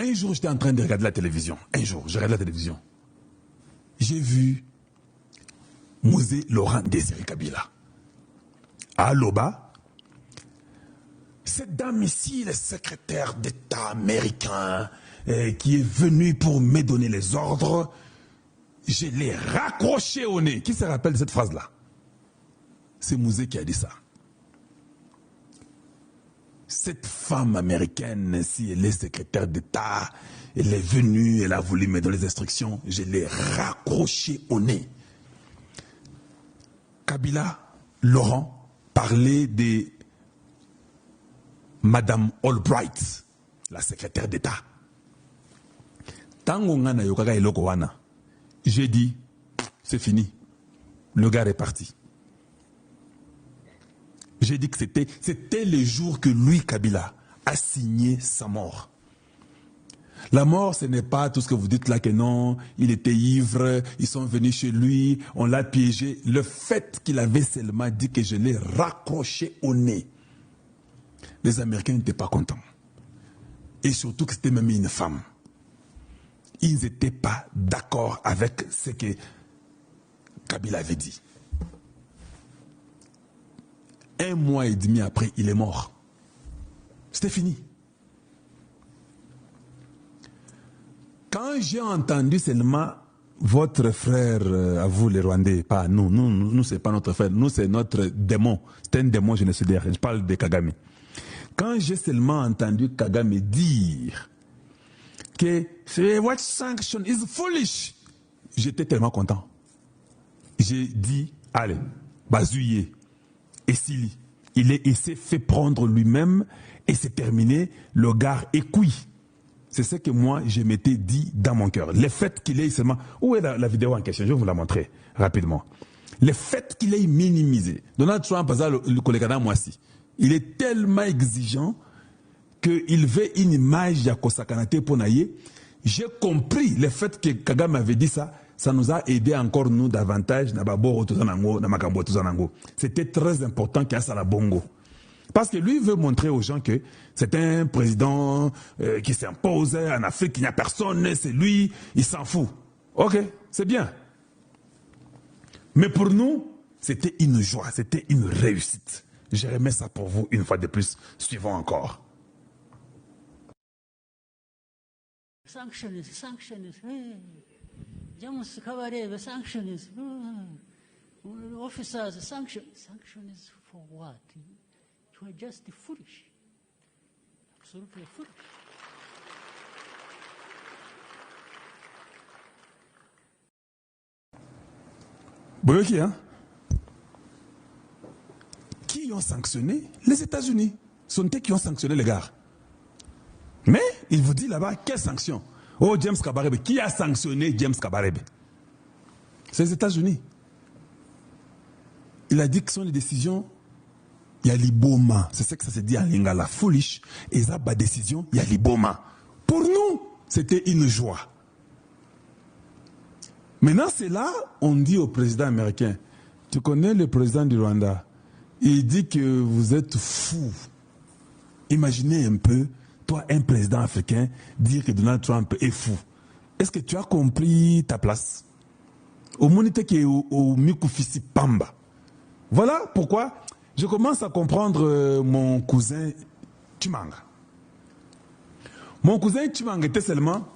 Un jour, j'étais en train de regarder la télévision. Un jour, je regarde la télévision. J'ai vu Mosé Laurent Désiré Kabila. À Loba, cette dame ici, le secrétaire d'État américain, qui est venu pour me donner les ordres, je l'ai raccroché au nez. Qui se rappelle de cette phrase-là? C'est Mosé qui a dit ça. Cette femme américaine, si elle est secrétaire d'État, elle est venue, elle a voulu me donner les instructions, je l'ai raccroché au nez. Kabila, Laurent, parlait de Madame Albright, la secrétaire d'État. Tango ngana yokaga eloko wana, j'ai dit, c'est fini. Le gars est parti. J'ai dit que c'était le jour que lui, Kabila, a signé sa mort. La mort, ce n'est pas tout ce que vous dites là que non, il était ivre, ils sont venus chez lui, on l'a piégé. Le fait qu'il avait seulement dit que je l'ai raccroché au nez, les Américains n'étaient pas contents. Et surtout que c'était même une femme. Ils n'étaient pas d'accord avec ce que Kabila avait dit. 1 mois et demi après, il est mort. C'était fini. Quand j'ai entendu seulement votre frère, à vous les Rwandais, pas nous, nous c'est pas notre frère, nous c'est notre démon. C'est un démon génocidaire, je parle de Kagame. Quand j'ai seulement entendu Kagame dire que what sanction is foolish, j'étais tellement content. J'ai dit, allez, bazouillé. Et Sili, il s'est fait prendre lui-même et c'est terminé, le gars est cuit. C'est ce que moi, je m'étais dit dans mon cœur. Le fait qu'il ait seulement... Où est la vidéo en question? Je vais vous la montrer rapidement. Le fait qu'il ait minimisé. Donald Trump, par exemple, le collègue moi aussi, il est tellement exigeant qu'il veut une image de Kosakanate pour naïe. J'ai compris le fait que Kagame avait dit ça. Ça nous a aidé encore nous davantage. C'était très important qu'il y ait ça à la Bongo. Parce que lui veut montrer aux gens que c'est un président qui s'impose en Afrique, il n'y a personne, c'est lui, il s'en fout. Ok, c'est bien. Mais pour nous, c'était une joie, c'était une réussite. Je remets ça pour vous une fois de plus. Suivons encore. Sanctions. Hey. James Kabarebe, sanctions. Officers, sanctions for what? You are just foolish. Absolutely foolish. Boyoki, hein? Qui ont sanctionné? Les États-Unis. Ce sont eux qui ont sanctionné les gars. Mais il vous dit là-bas, quelle sanction? Oh, James Kabarebe. Qui a sanctionné James Kabarebe? C'est les États-Unis. Il a dit que ce sont les décisions, il y a l'iboma. C'est ce que ça se dit en lingala. Foolish. Et ça, la décision, il y a l'iboma. Pour nous, c'était une joie. Maintenant, c'est là, on dit au président américain, tu connais le président du Rwanda, il dit que vous êtes fou. Imaginez un peu, toi, un président africain, dire que Donald Trump est fou. Est-ce que tu as compris ta place? Au monité qui est au Mikufisi Pamba. Voilà pourquoi je commence à comprendre mon cousin Chimanga. Mon cousin Chimanga était seulement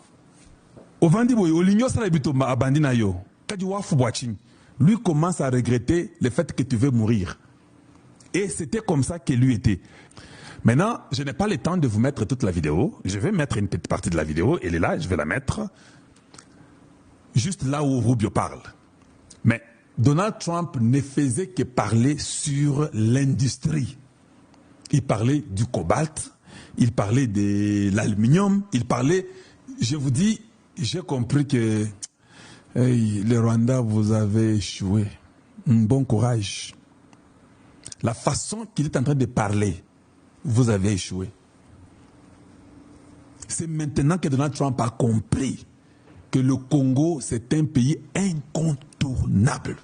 au Vandiboy, au Ligno Sarabito à Bandinayo. Lui commence à regretter le fait que tu veux mourir. Et c'était comme ça que lui était. Maintenant, je n'ai pas le temps de vous mettre toute la vidéo. Je vais mettre une petite partie de la vidéo. Elle est là, je vais la mettre juste là où Rubio parle. Mais Donald Trump ne faisait que parler sur l'industrie. Il parlait du cobalt, il parlait de l'aluminium, il parlait... Je vous dis, j'ai compris que hey, le Rwanda, vous avez échoué. Bon courage. La façon qu'il est en train de parler, vous avez échoué. C'est maintenant que Donald Trump a compris que le Congo, c'est un pays incontournable.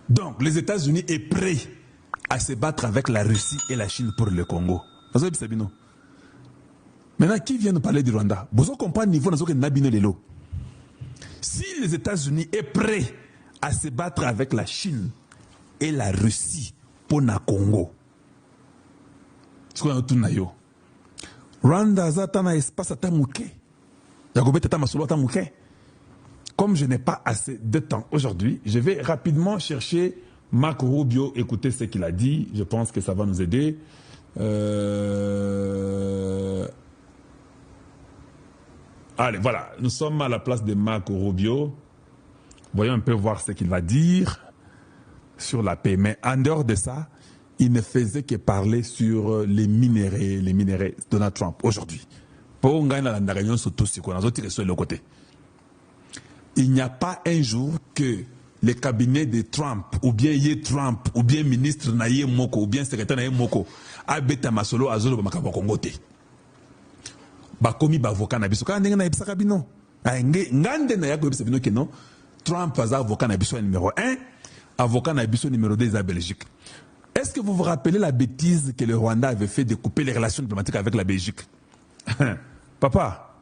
Donc, les États-Unis sont prêts à se battre avec la Russie et la Chine pour le Congo. Maintenant, qui vient nous parler du Rwanda? Vous comprenez le niveau dans lequel Nabino Lelo. Si les États-Unis sont prêts à se battre avec la Chine et la Russie pour le Congo, Rwanda a espace à Tamouké. Comme je n'ai pas assez de temps aujourd'hui, je vais rapidement chercher Marco Rubio, écouter ce qu'il a dit. Je pense que ça va nous aider. Allez, voilà, nous sommes à la place de Marco Rubio. Voyons un peu voir ce qu'il va dire sur la paix. Mais en dehors de ça, il ne faisait que parler sur les minéraux Donald Trump aujourd'hui. Il n'y a pas un jour que le cabinet de Trump, ou bien Ye Trump, ou bien ministre Naye Moko, ou bien secrétaire Naye Moko, a beta masolo azolo bamakabo kongote. Bakomi bavoka na biso. Ka ndenge na ebisa kabino. Ngande na yako ebisa bino keno. Trump a avocat na biso numéro 1, avocat na biso numéro 2 à Belgique. Est-ce que vous vous rappelez la bêtise que le Rwanda avait fait de couper les relations diplomatiques avec la Belgique? Papa,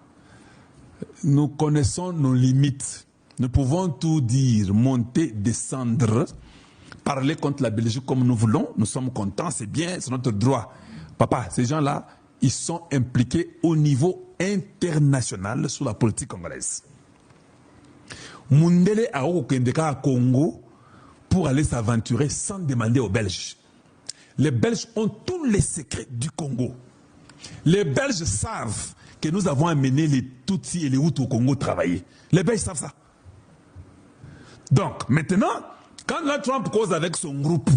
nous connaissons nos limites. Nous pouvons tout dire, monter, descendre, parler contre la Belgique comme nous voulons. Nous sommes contents, c'est bien, c'est notre droit. Papa, ces gens-là, ils sont impliqués au niveau international sur la politique congolaise. Mundele a okendeka à Congo pour aller s'aventurer sans demander aux Belges. Les Belges ont tous les secrets du Congo. Les Belges savent que nous avons amené les Tutsis et les Hutus au Congo travailler. Les Belges savent ça. Donc, maintenant, quand Donald Trump cause avec son groupe,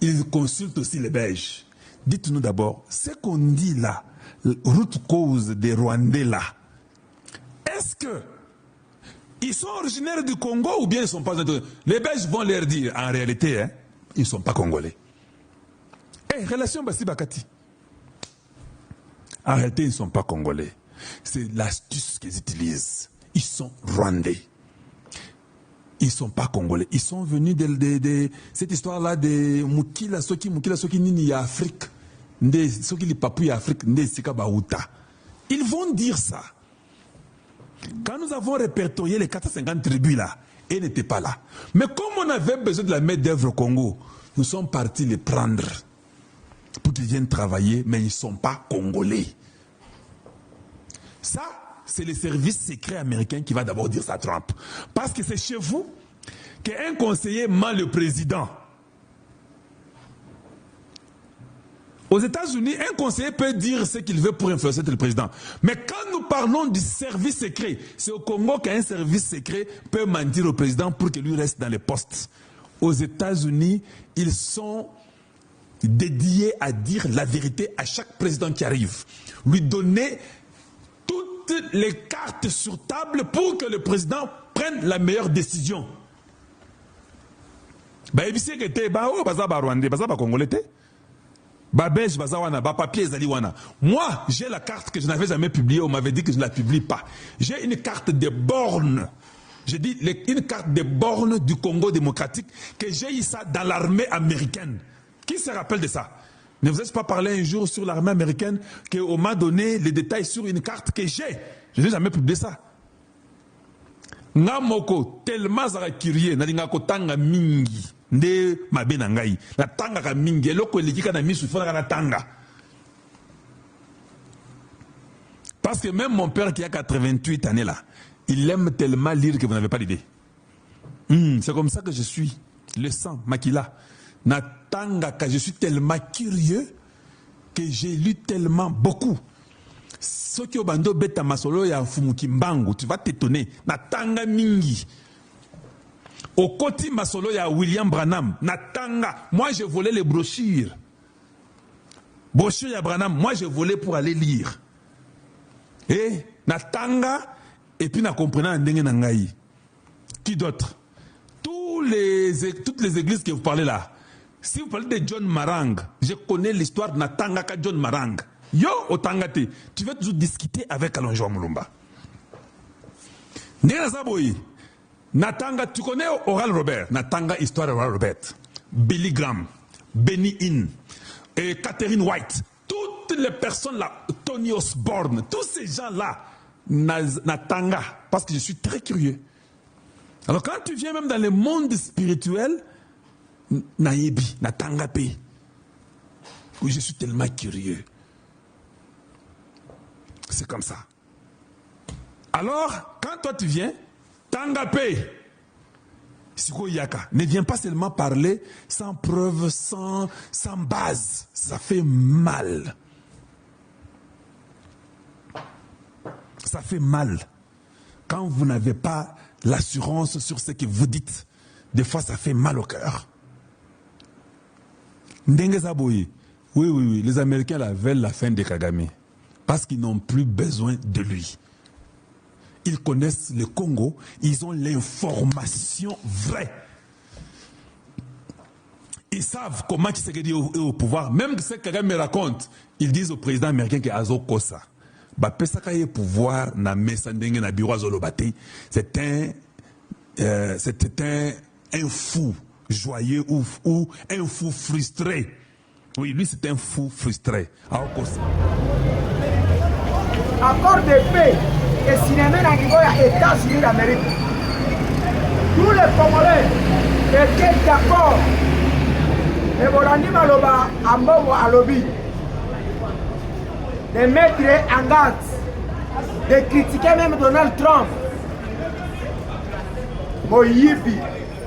il consulte aussi les Belges. Dites-nous d'abord, ce qu'on dit là, route cause des Rwandais là, est-ce que ils sont originaires du Congo ou bien ils ne sont pas... Les Belges vont leur dire, en réalité, hein, ils ne sont pas congolais. Eh, relation Bassi Bakati. En réalité, ils ne sont pas congolais. C'est l'astuce qu'ils utilisent. Ils sont rwandais. Ils ne sont pas congolais. Ils sont venus de cette histoire-là de Mukila Soki Nini Afrique. Soki li Papou Afrique, Nde Sika Baouta. Ils vont dire ça. Quand nous avons répertorié les 450 tribus là, ils n'étaient pas là. Mais comme on avait besoin de la main d'œuvre au Congo, nous sommes partis les prendre pour qu'ils viennent travailler, mais ils ne sont pas congolais. Ça, c'est le service secret américain qui va d'abord dire ça à Trump. Parce que c'est chez vous qu'un conseiller ment le président. Aux États-Unis, un conseiller peut dire ce qu'il veut pour influencer le président. Mais quand nous parlons du service secret, c'est au Congo qu'un service secret peut mentir au président pour que lui reste dans les postes. Aux États-Unis, ils sont dédiés à dire la vérité à chaque président qui arrive. Lui donner toutes les cartes sur table pour que le président prenne la meilleure décision. Moi, j'ai la carte que je n'avais jamais publiée. On m'avait dit que je ne la publie pas. J'ai une carte de bornes. J'ai dit une carte de bornes du Congo démocratique que j'ai eu ça dans l'armée américaine. Qui se rappelle de ça? Ne vous êtes pas parlé un jour sur l'armée américaine qu'on m'a donné les détails sur une carte que j'ai. Je n'ai jamais publié ça. Ngamoko tellement curieux, n'adingako tanga mingi. Nde mabena ngai na tanga ka mingi eloko elikika na misu fona na tanga. Parce que même mon père qui a 88 années là, il aime tellement lire que vous n'avez pas l'idée. C'est comme ça que je suis, le sang makila na tanga ka je suis tellement curieux que j'ai lu tellement beaucoup. Soki obando beta masolo ya fumuki mbangu, tu vas t'étonner na tanga mingi. Au côté masolo ya William Branham, Natanga, moi je volais les brochures. Brochures ya Branham, moi je volais pour aller lire. Et Natanga, et puis na comprenant ndenge nangai. Qui d'autre? Toutes les églises que vous parlez là. Si vous parlez de John Marang, je connais l'histoire de Natanga ka John Marang. Yo, otangate, tu vas toujours discuter avec Alonjo Mulumba. Ndenge zaboyi. Natanga, tu connais Oral Robert, Natanga, histoire de Oral Robert, Billy Graham, Benny Hinn, et Catherine White, toutes les personnes là, Tony Osborne, tous ces gens-là, Natanga, parce que je suis très curieux. Alors quand tu viens même dans le monde spirituel, Naïbi, Natanga P, où je suis tellement curieux. C'est comme ça. Alors, quand toi tu viens, Tangapé, Siko Yaka, ne viens pas seulement parler sans preuve, sans base. Ça fait mal. Ça fait mal. Quand vous n'avez pas l'assurance sur ce que vous dites, des fois ça fait mal au cœur. Ndenge Zaboyi, oui, les Américains là veulent la fin de Kagame. Parce qu'ils n'ont plus besoin de lui. Ils connaissent le Congo, ils ont l'information vraie. Ils savent comment Tshisekedi est au pouvoir. Même ce que Kagame me raconte, ils disent au président américain que Azo Kosa. Pesaka ye pouvoir na mesa ndenge na biro azolobate. C'est un fou joyeux ou un fou frustré. Oui, lui c'est un fou frustré. Azo Kosa. Accord de paix et cinéma dans les États-Unis d'Amérique. Tous les Congolais étaient d'accord. Et Bolandi Maloba, Ambomo Alobi, de mettre en garde, de critiquer même Donald Trump. Moyibi,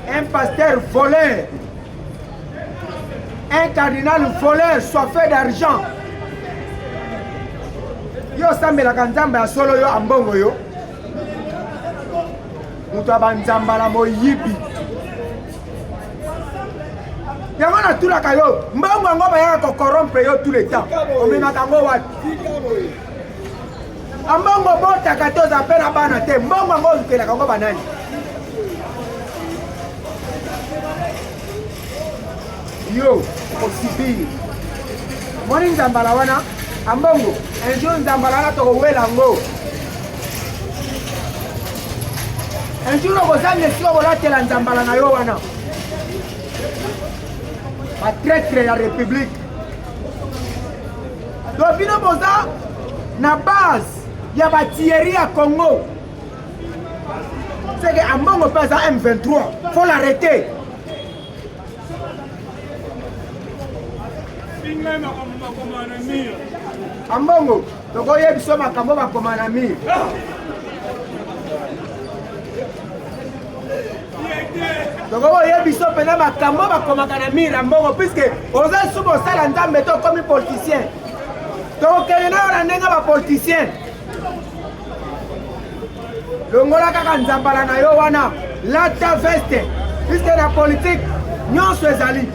un pasteur voleur, un cardinal voleur, soifé d'argent. Yo sambela kanzamba ya solo yo ambongo yo mutu abanzamba la moyibi yango na tulaka yo mbongo yango bayaka corrompre yo tout le temps omemaka yango wapi ambongo botaka toza mpe na bana te mbongo yango olukelaka yango banani yo okosibiri moni nzambala wana ambongo un jour nzambala wana tokowela ngo un jour okozanga esika kolatela nzambala na yo wana batraître ya république to bino boza na base ya batieri ya Congo c'est que ambongo mpe aza M23 faut l'arrêter ambongo tokoye biso makambo bakoma na mire tokoye biso pena makambo bakomaka na mire ambongo puisque oza suba osala nzambe to okomi politicien tokokende na yo na ndenge bapoliticien longola kaka nzambala na yo wana lata veste puisque na politique nyonso ezali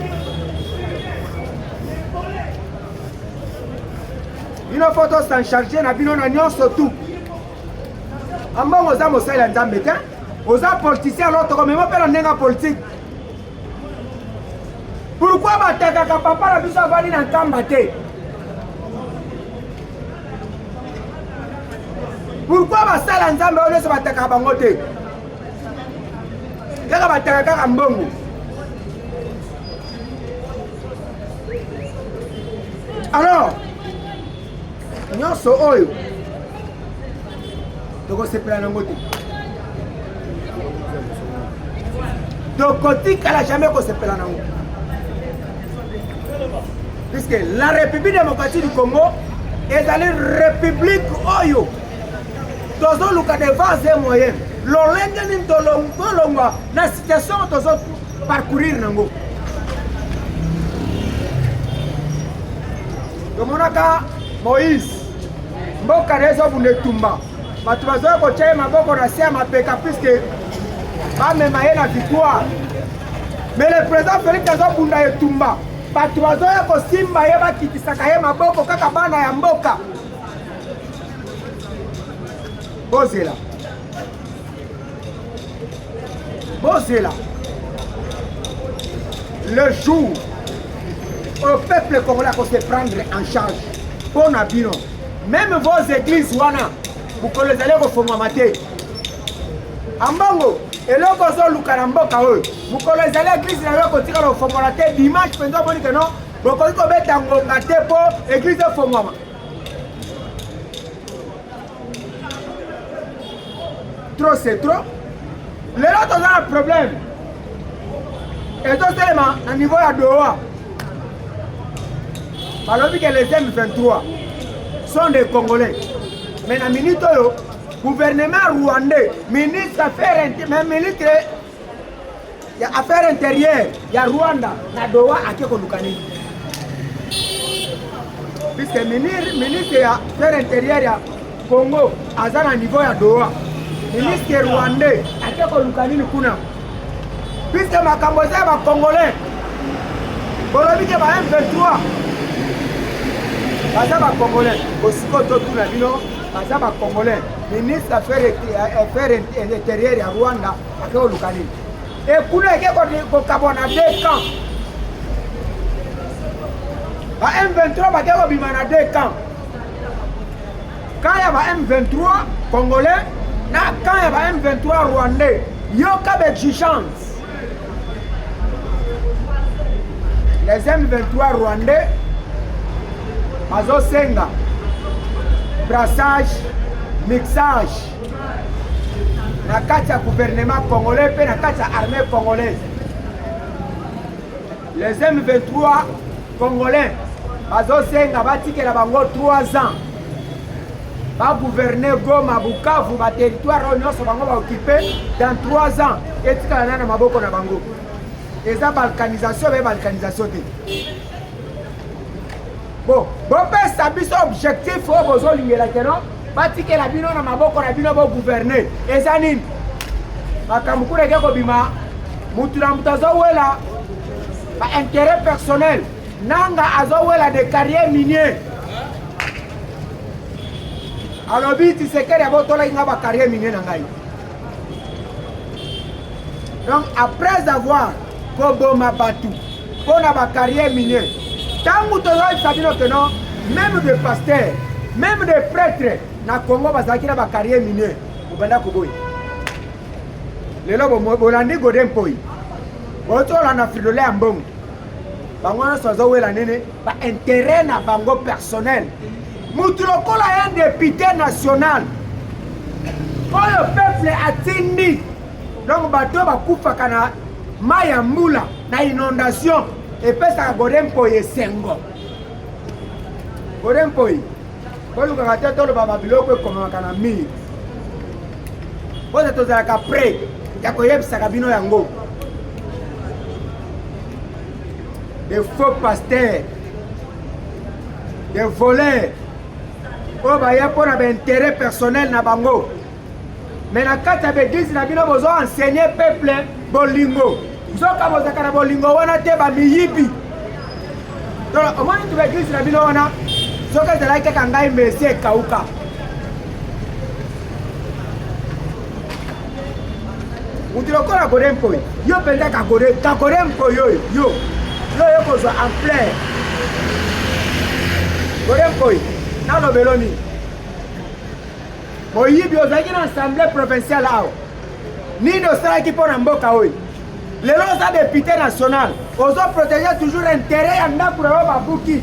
bino fo tosan charge na bino na nyonso tu ambongo oza mosali ya nzambe te oza politicien alors tokomema mpe na ndenge ya politique pourkui batekaka papa na biso avandi na nkamba te pourkui basala nzambe oyo nyonso batekaka bango te kaka bateka kaka mbongo alors nyonso oyo tokosepela nango te tokotikala jamais kosepela nango puisque la République démocratique du Congo ezali république oyo tozoluka devant un moyen lolenge nini tolongwa na situation tozo parcourir nango tomonaka Moïse mboka na ezobunda etumba bato bazoya kotia ye maboko na se ya mapeka puisque bamema ye na victoire mais le président Félix azobunda etumba bato bazoya kosimba ye bakitisaka ye maboko kaka bana ya mboka bozela le jour au peuple congolais qu'on se prendre en charge pour Nabino. Même vos églises wana vous les allez refondre te ambongo eloko zo luka na mboka oyo vous les allez église na yo kotika refondre te dimanche penza boni que non bokoki kobeta ngonga te po église efongwama trop c'est trop. Les autres ont un problème. Et donc c'est au niveau de Doha. Alors que les M23 sont des Congolais. Mais dans le ministre, gouvernement rwandais, ministre affaires intérieures, il y a Rwanda, na Doha à Kekolukani. Puisque le ministre des affaires intérieures, ya Congo, à un niveau de Doha. Ministre rwandais, à Kekolukani Kuna. Puisque ma Cambodge est Congolais, Bolobike va M23. Baza ba Congolais, aussi koto tuna bino, baza ba Congolais, ministre affaires intérieures ya Rwanda akeo lukani. Et kuna ke ko kabona deux camps. Ba M23 ba ke bimana deux camps. Quand ya ba M23 Congolais, na quand ya ba M23 Rwandais, yoka be exigence. Les M23 Rwandais Mazo Senga, brassage, mixage, na kati ya gouvernement congolais et na kati ya armée congolaise. Les M23 congolais, Mazo Senga, batike la bango 3 ans. Va gouverner Goma, Bukavu, ba territoire nyonso bango ba occupé dans 3 ans. Et tika na maboko na bango. Eza balkanisation be balkanisation te. Bon, ça biso objectif au besoin lingela keno, batike la bino na maboko na bino bo gouverner. Eza nini? Makamukure ke ko bima, mutu na mutazo wela ba intérêt personnel. Nanga azo wela de carrière minier. Alors biti sekere abotola inga ba carrière minier na ngai. Donc après avoir koboma batu, pona ba carrière minier. Tant que non, même des pasteurs, même des prêtres, na Congo bazaki na ba carrière minier, obanda koboy. Lelo bolandi godem poi. Oto la na filole ambong. Bango na sozo wela nene, ba intérêt na bango personnel. Mutu lokola un député national. Quand le peuple atteint, donc bato ba kufa kana maya mbula na inondation. Et puis ça godem poye sengo. Godem poye. Bolu ka tete lo baba biloko comme kana mi. Boza tozala ka pré ya koyebisa kabino yango. Des faux pasteurs. Des voleurs. Oh ba ya pona ba intérêt personnel na bango. Mais na kata be disi na bino bozo enseigner peuple bolingo. Zoka bozaka na bolingo wana te ba miyibi. Donc au moins tu vas dire na bino wana zoka zala ke kanga imese kauka. Utilo kola godempo. Yo penda ka godempo yo. Yo kozo en plein. Godempo. Na lo beloni. Moyibi ozaki na assemblée provinciale awo. Ni no sala ki pona mboka oyi. Les lois députés nationaux, aux autres protéger toujours l'intérêt en a pour avoir beaucoup.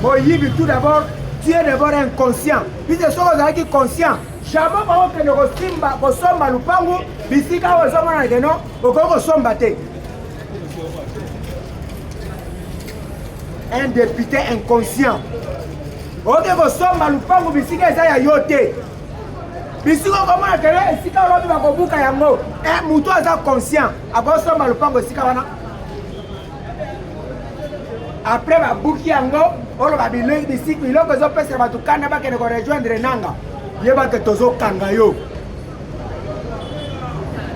Moïbi, tout d'abord, tu es d'abord inconscient. Puis c'est ça qui est conscient. Jamais pas que nous simba, que somba lupangu, bisika ou somba na geno, ou que somba te. Un député inconscient. Ok, que somba lupangu, bisika ya yote. Bisiko comment que sika robi ba kobuka yango mutu aza conscient aboso malupango sika wana après ba buki yango olo ba bilei bisiko iloko zo pesa ba tukanda ba kene ko rejoindre nanga yeba ke tozo kanga yo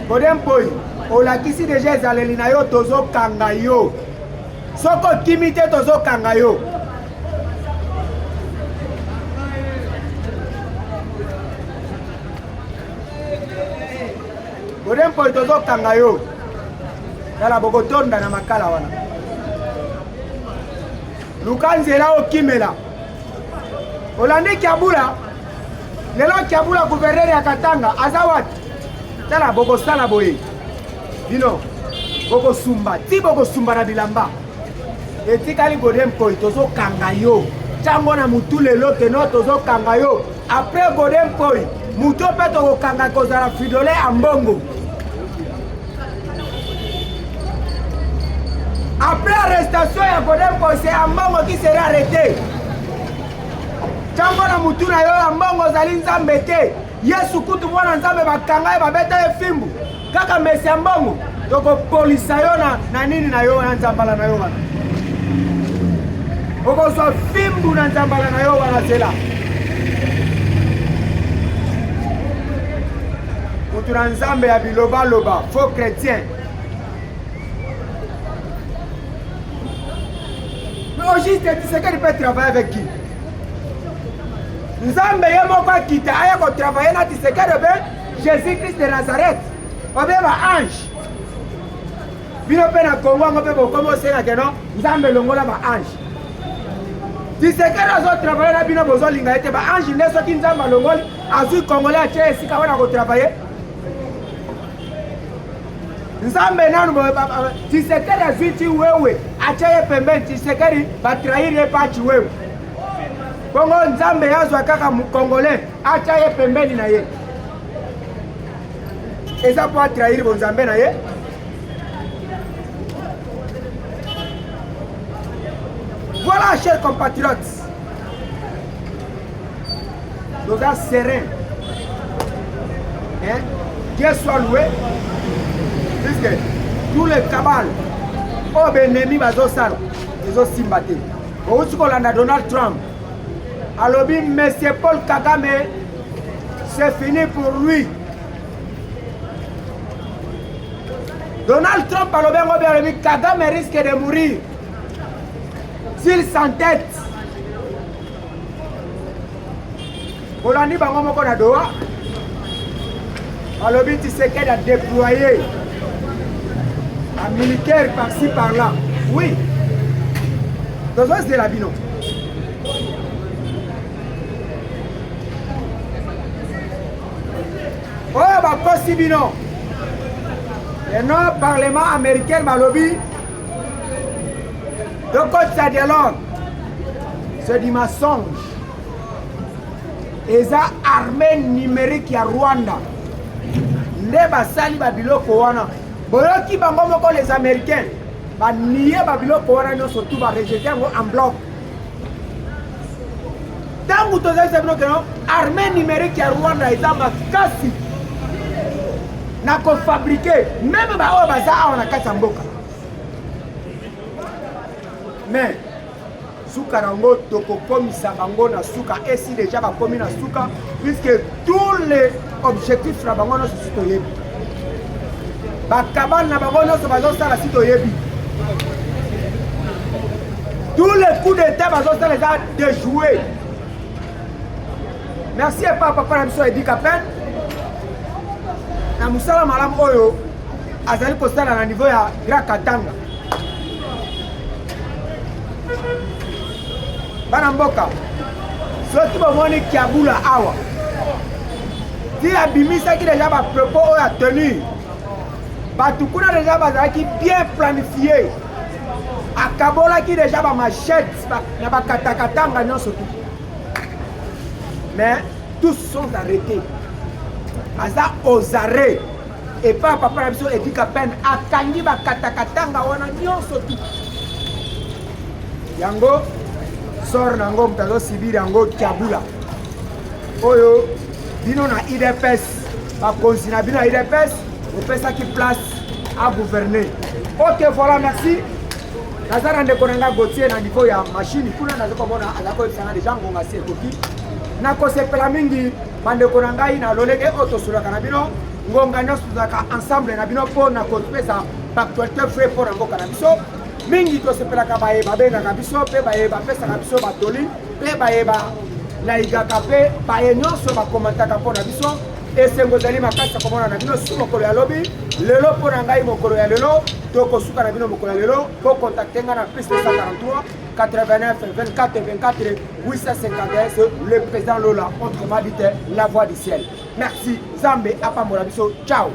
kodem poi ola kisi déjà ezaleli na yo tozo kanga yo soko kimite tozo kanga yo. Godem po tozo kanga yo. Dala bokotonda na makala wana. Lukanzela okimela. Olande Kiabula. Lelo Kiabula gouverneur ya Katanga azawat. Dala bokosala boye. Dino bokosumba, ti bokosumba na bilamba. Etikali godem po tozo kanga yo. Tango na mutu lelo ke no tozo kanga yo. Après godem po muto mpe tokokanga kozala fridole ya mbongo. Après arrestation ya Godem Kose ya mbongo qui sera arrêté. Tango na mutu na yo ya mbongo ozali nzambe te. Yesu kutu mwana nzambe bakanga ye babeta ye fimbu. Kaka mesi ya mbongo tokopolisa yo na nini na yo na nzambala na yo wana. Okozwa fimbu na nzambala na yo wana zela. Mutu na nzambe ya biloba loba, faux chrétien. Mais au juste, tu sais qu'il peut travailler avec qui? Nzambe ye moko akita aya ko travailler na Tshisekedi be Jésus-Christ de Nazareth. Obe ba ange. Bino pe na Congo ngo pe bokomo senga ke no Nzambe longola ba ange. Tshisekedi azo travailler na bino bozo linga ete ba ange nde soki Nzambe longoli azui Congolais ache esika wana ko travailler. Nzambe nanu Tshisekedi azui wewe ache ye pembeni Tshisekedi ba trahir ye pachi wewe. Bongo Nzambe yazwa kaka Congolais acha ye pembeni na ye. Eza po trahir bo Nzambe na ye. Voilà, chers compatriotes. Nous sommes sereins. Hein? Dieu soit loué. Puisque tous les cabales, au Benemi, ils ont simbaté. Au Kolanda Donald Trump. Alors, M. Paul Kagame, c'est fini pour lui. Donald Trump, alors bien, Kagame risque de mourir s'il s'entête. Olandi bango moko na doa. Alors bien, Tshisekedi a déployé un militaire par-ci par-là. Oui. Dans un de la bino. Oh, bah, possiblement. Et non, Parlement américain, bah, lobby. De côté ça dialogue. C'est du mensonge. Et ça, armée numérique à Rwanda. Neba sali babiloko wana. Boyoki bango moko les Américains. Bah, nié babiloko wana, nous surtout, bah, rejeter en bloc. Tant que tu as armée numérique à Rwanda, ils ont cassé. Na ko fabriquer même ba o baza on a kata mboka mais suka rango toko komisa bango na suka et si déjà ba komi na suka puisque tous les objectifs na bango no sito yebi ba kabal na bango no so bazo sala sito yebi tous les coups d'état bazo sala les a déjoués. Merci et papa na biso Edi Kapen. Na musala malam oyo azali kosala na niveau ya Grand Katanga. Bana mboka soki bomoni Kiabula awa ti abimisa ki déjà ba propos oyo a tenu batu kuna déjà bazalaki bien planifié akabolaki déjà ba machette na ba katakatanga nyonso tout mais tous sont arrêtés. Aza aux arrêts et pas papa na biso Edi Kapen akangi ba katakatanga wana nyonso tu yango sor nango mtazo sibiri yango Kiabula oyo bino na IDPS ba konsina bino na IDPS opesa ki place à gouverner. Ok, voilà, merci. Nazara ndeko nanga Gauthier na niveau ya machine kuna nazoko mona azako efanga déjà ngonga se koki na kosepela mingi bandeko na ngai na lolenge otosulaka na bino ngonga nyonso tozalaka ensemble na bino mpo na kopesa baactualité frais mpo na mboka na biso mingi tosepelaka bayeba bengaka biso mpe bayeba pesaka biso batoli mpe bayeba naigaka mpe baye nyonso bakomantaka mpo na biso esengo ezali makasi ya komona na bino su mokolo ya lobi lelo mpo na ngai mokolo ya lelo tokosuka na bino mokolo ya lelo mpo kontakte nga na plus 243 89 24 24 851 le président Lola, autrement dit la voix du ciel. Merci, Zambé, Apambola Biso, ciao.